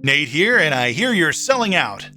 Nate here, and I hear you're selling out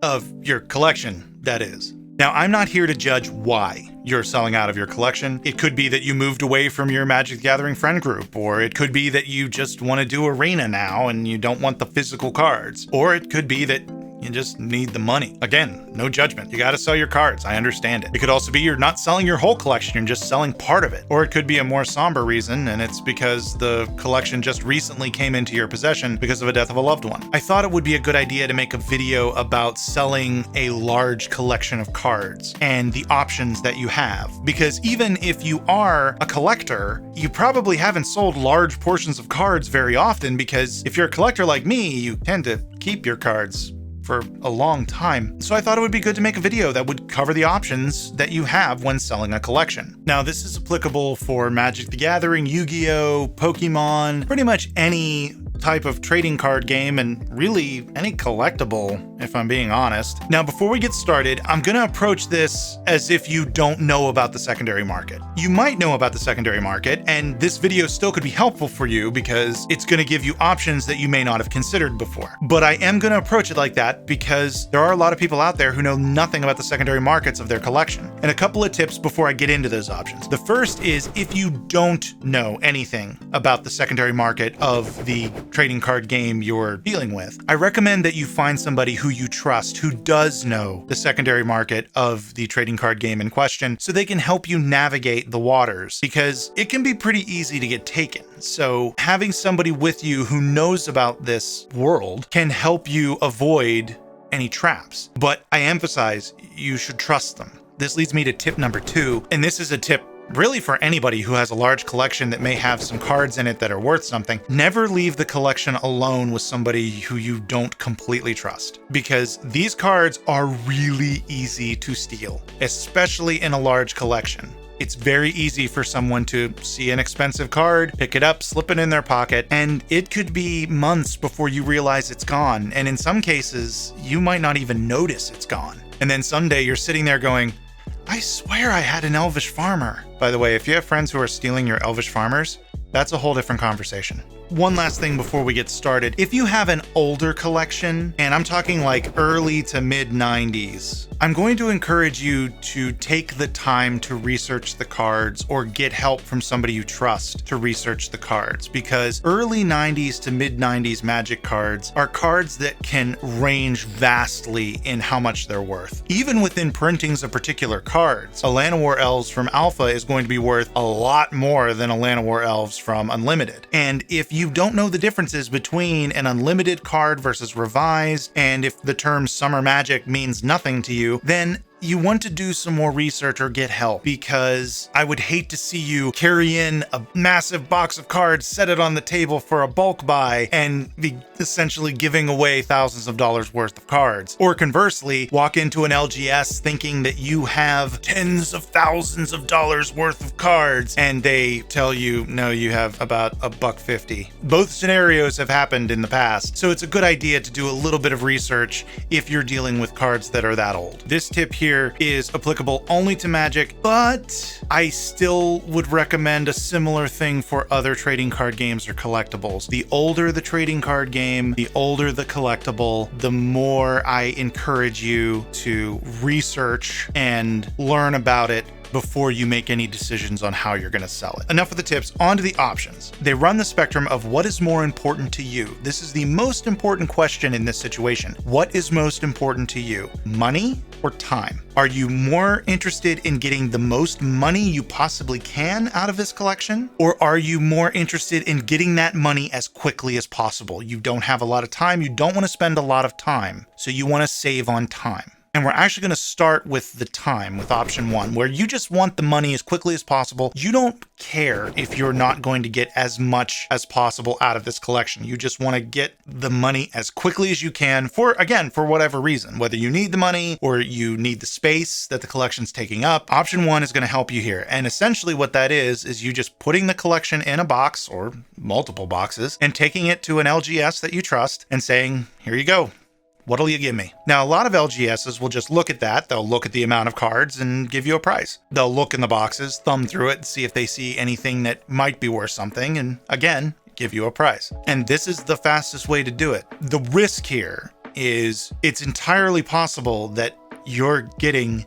of your collection, that is. Now, I'm not here to judge why you're selling out of your collection. It could be that you moved away from your Magic the Gathering friend group, or it could be that you just want to do Arena now and you don't want the physical cards, or it could be that you just need the money. Again, no judgment. You got to sell your cards. I understand it. It could also be you're not selling your whole collection, you're just selling part of it. Or it could be a more somber reason, and it's because the collection just recently came into your possession because of a death of a loved one. I thought it would be a good idea to make a video about selling a large collection of cards and the options that you have. Because even if you are a collector, you probably haven't sold large portions of cards very often, because if you're a collector like me, you tend to keep your cards for a long time. So I thought it would be good to make a video that would cover the options that you have when selling a collection. Now, this is applicable for Magic the Gathering, Yu-Gi-Oh, Pokemon, pretty much any type of trading card game, and really any collectible, if I'm being honest. Now, before we get started, I'm gonna approach this as if you don't know about the secondary market. You might know about the secondary market, and this video still could be helpful for you because it's gonna give you options that you may not have considered before. But I am gonna approach it like that because there are a lot of people out there who know nothing about the secondary markets of their collection. And a couple of tips before I get into those options. The first is, if you don't know anything about the secondary market of the trading card game you're dealing with, I recommend that you find somebody who you trust, who does know the secondary market of the trading card game in question, so they can help you navigate the waters, because it can be pretty easy to get taken. So having somebody with you who knows about this world can help you avoid any traps. But I emphasize, you should trust them. This leads me to tip number 2, and this is a tip really for anybody who has a large collection that may have some cards in it that are worth something. Never leave the collection alone with somebody who you don't completely trust, because these cards are really easy to steal, especially in a large collection. It's very easy for someone to see an expensive card, pick it up, slip it in their pocket, and it could be months before you realize it's gone. And in some cases, you might not even notice it's gone. And then someday you're sitting there going, I swear I had an Elvish Farmer. By the way, if you have friends who are stealing your Elvish Farmers, that's a whole different conversation. One last thing before we get started. If you have an older collection, and I'm talking like early to mid 90s, I'm going to encourage you to take the time to research the cards, or get help from somebody you trust to research the cards, because early 90s to mid 90s Magic cards are cards that can range vastly in how much they're worth. Even within printings of particular cards, a Land of War Elves from Alpha is going to be worth a lot more than a Land of War Elves from Unlimited. And if you don't know the differences between an Unlimited card versus Revised, and if the term Summer Magic means nothing to you, then you want to do some more research or get help, because I would hate to see you carry in a massive box of cards, set it on the table for a bulk buy, and be essentially giving away thousands of dollars worth of cards. Or conversely, walk into an LGS thinking that you have tens of thousands of dollars worth of cards, and they tell you, no, you have about $1.50. Both scenarios have happened in the past, so it's a good idea to do a little bit of research if you're dealing with cards that are that old. This tip here is applicable only to Magic, but I still would recommend a similar thing for other trading card games or collectibles. The older the trading card game, the older the collectible, the more I encourage you to research and learn about it before you make any decisions on how you're going to sell it. Enough of the tips, on to the options. They run the spectrum of what is more important to you. This is the most important question in this situation. What is most important to you? Money or time? Are you more interested in getting the most money you possibly can out of this collection? Or are you more interested in getting that money as quickly as possible? You don't have a lot of time, you don't want to spend a lot of time, so you want to save on time. And we're actually going to start with the time, with option 1, where you just want the money as quickly as possible. You don't care if you're not going to get as much as possible out of this collection. You just want to get the money as quickly as you can for whatever reason, whether you need the money or you need the space that the collection's taking up. Option 1 is going to help you here. And essentially what that is you just putting the collection in a box or multiple boxes and taking it to an LGS that you trust and saying, here you go. What'll you give me? Now, a lot of LGSs will just look at that. They'll look at the amount of cards and give you a price. They'll look in the boxes, thumb through it, and see if they see anything that might be worth something. And again, give you a price. And this is the fastest way to do it. The risk here is it's entirely possible that you're getting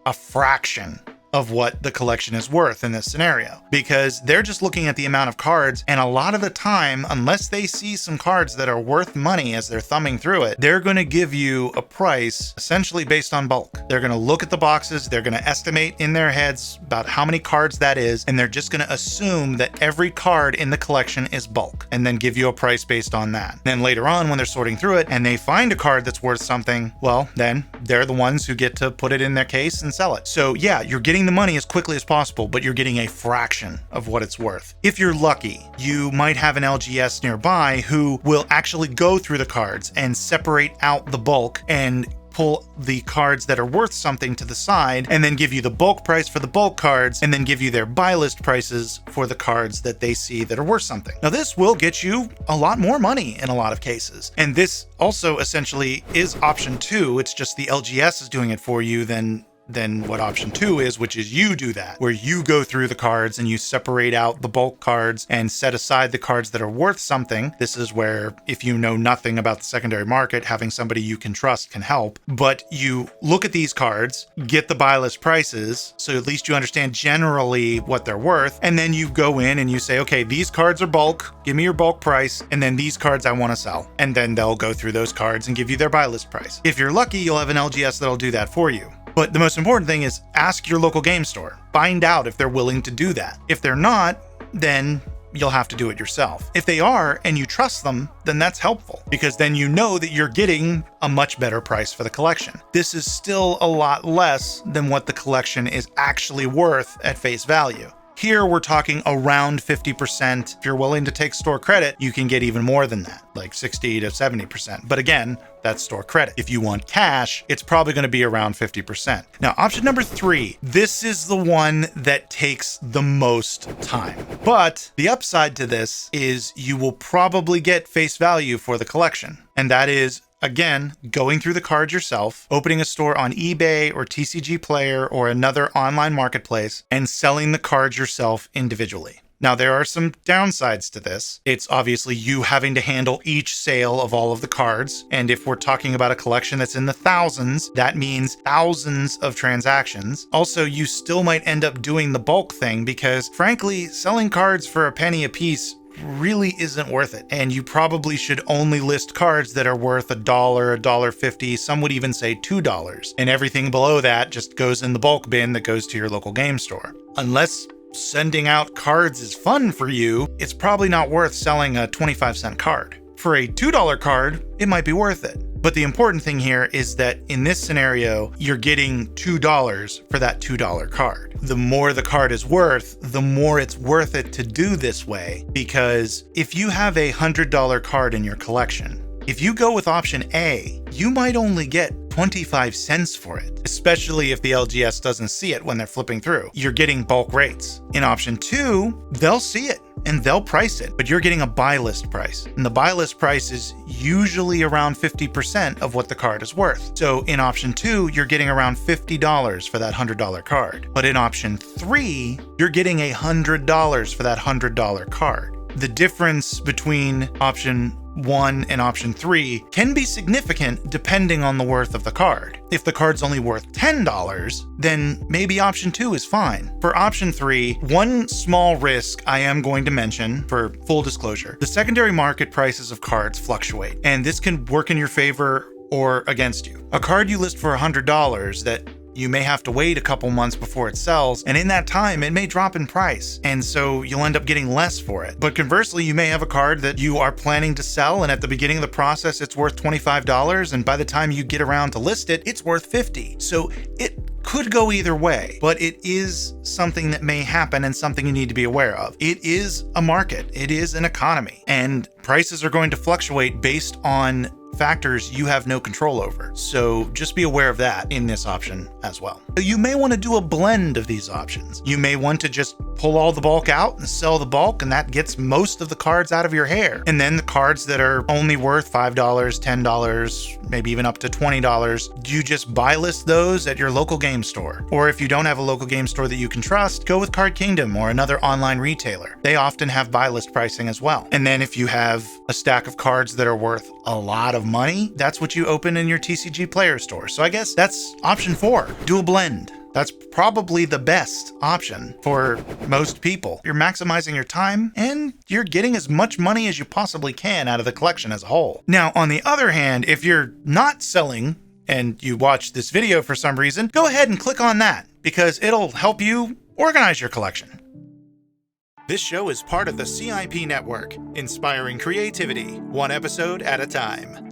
a fraction of what the collection is worth in this scenario, because they're just looking at the amount of cards, and a lot of the time, unless they see some cards that are worth money as they're thumbing through it, they're going to give you a price essentially based on bulk. They're going to look at the boxes, they're going to estimate in their heads about how many cards that is, and they're just going to assume that every card in the collection is bulk, and then give you a price based on that. Then later on, when they're sorting through it and they find a card that's worth something, well, then they're the ones who get to put it in their case and sell it. So yeah, you're getting the money as quickly as possible, but you're getting a fraction of what it's worth. If you're lucky, you might have an LGS nearby who will actually go through the cards and separate out the bulk and pull the cards that are worth something to the side, and then give you the bulk price for the bulk cards, and then give you their buy list prices for the cards that they see that are worth something. Now, this will get you a lot more money in a lot of cases. And this also essentially is option 2. It's just the LGS is doing it for you than what option 2 is, which is you do that, where you go through the cards and you separate out the bulk cards and set aside the cards that are worth something. This is where, if you know nothing about the secondary market, having somebody you can trust can help. But you look at these cards, get the buy list prices, so at least you understand generally what they're worth, and then you go in and you say, okay, these cards are bulk, give me your bulk price, and then these cards I want to sell. And then they'll go through those cards and give you their buy list price. If you're lucky, you'll have an LGS that'll do that for you. But the most important thing is ask your local game store. Find out if they're willing to do that. If they're not, then you'll have to do it yourself. If they are and you trust them, then that's helpful, because then you know that you're getting a much better price for the collection. This is still a lot less than what the collection is actually worth at face value. Here we're talking around 50%. If you're willing to take store credit, you can get even more than that, like 60 to 70%. But again, that's store credit. If you want cash, it's probably going to be around 50%. Now, option number 3, this is the one that takes the most time. But the upside to this is you will probably get face value for the collection. And that is, again, going through the cards yourself, opening a store on eBay or TCG Player or another online marketplace, and selling the cards yourself individually. Now, there are some downsides to this. It's obviously you having to handle each sale of all of the cards. And if we're talking about a collection that's in the thousands, that means thousands of transactions. Also, you still might end up doing the bulk thing because, frankly, selling cards for a penny a piece really isn't worth it. And you probably should only list cards that are worth $1, $1.50, some would even say $2. And everything below that just goes in the bulk bin that goes to your local game store. Unless sending out cards is fun for you, it's probably not worth selling a 25-cent card. For a $2 card, it might be worth it. But the important thing here is that in this scenario, you're getting $2 for that $2 card. The more the card is worth, the more it's worth it to do this way, because if you have a $100 card in your collection, if you go with option A, you might only get 25 cents for it, especially if the LGS doesn't see it when they're flipping through. You're getting bulk rates. In option 2, they'll see it and they'll price it, but you're getting a buy list price. And the buy list price is usually around 50% of what the card is worth. So in option 2, you're getting around $50 for that $100 card. But in option 3, you're getting $100 for that $100 card. The difference between option 1 and option 3 can be significant depending on the worth of the card. If the card's only worth $10, then maybe option 2 is fine. For option 3, one small risk I am going to mention for full disclosure. The secondary market prices of cards fluctuate, and this can work in your favor or against you. A card you list for $100 that you may have to wait a couple months before it sells, and in that time, it may drop in price, and so you'll end up getting less for it. But conversely, you may have a card that you are planning to sell, and at the beginning of the process, it's worth $25, and by the time you get around to list it, it's worth $50. So it could go either way, but it is something that may happen and something you need to be aware of. It is a market, it is an economy, and prices are going to fluctuate based on factors you have no control over. So just be aware of that in this option as well. You may want to do a blend of these options. You may want to just pull all the bulk out and sell the bulk, and that gets most of the cards out of your hair. And then the cards that are only worth $5, $10, maybe even up to $20, you just buy list those at your local game store. Or if you don't have a local game store that you can trust, go with Card Kingdom or another online retailer. They often have buy list pricing as well. And then if you have a stack of cards that are worth a lot of money, that's what you open in your TCG player store. So I guess that's option 4, do a blend. That's probably the best option for most people. You're maximizing your time and you're getting as much money as you possibly can out of the collection as a whole. Now, on the other hand, if you're not selling and you watch this video for some reason, go ahead and click on that because it'll help you organize your collection. This show is part of the CIP network, inspiring creativity, one episode at a time.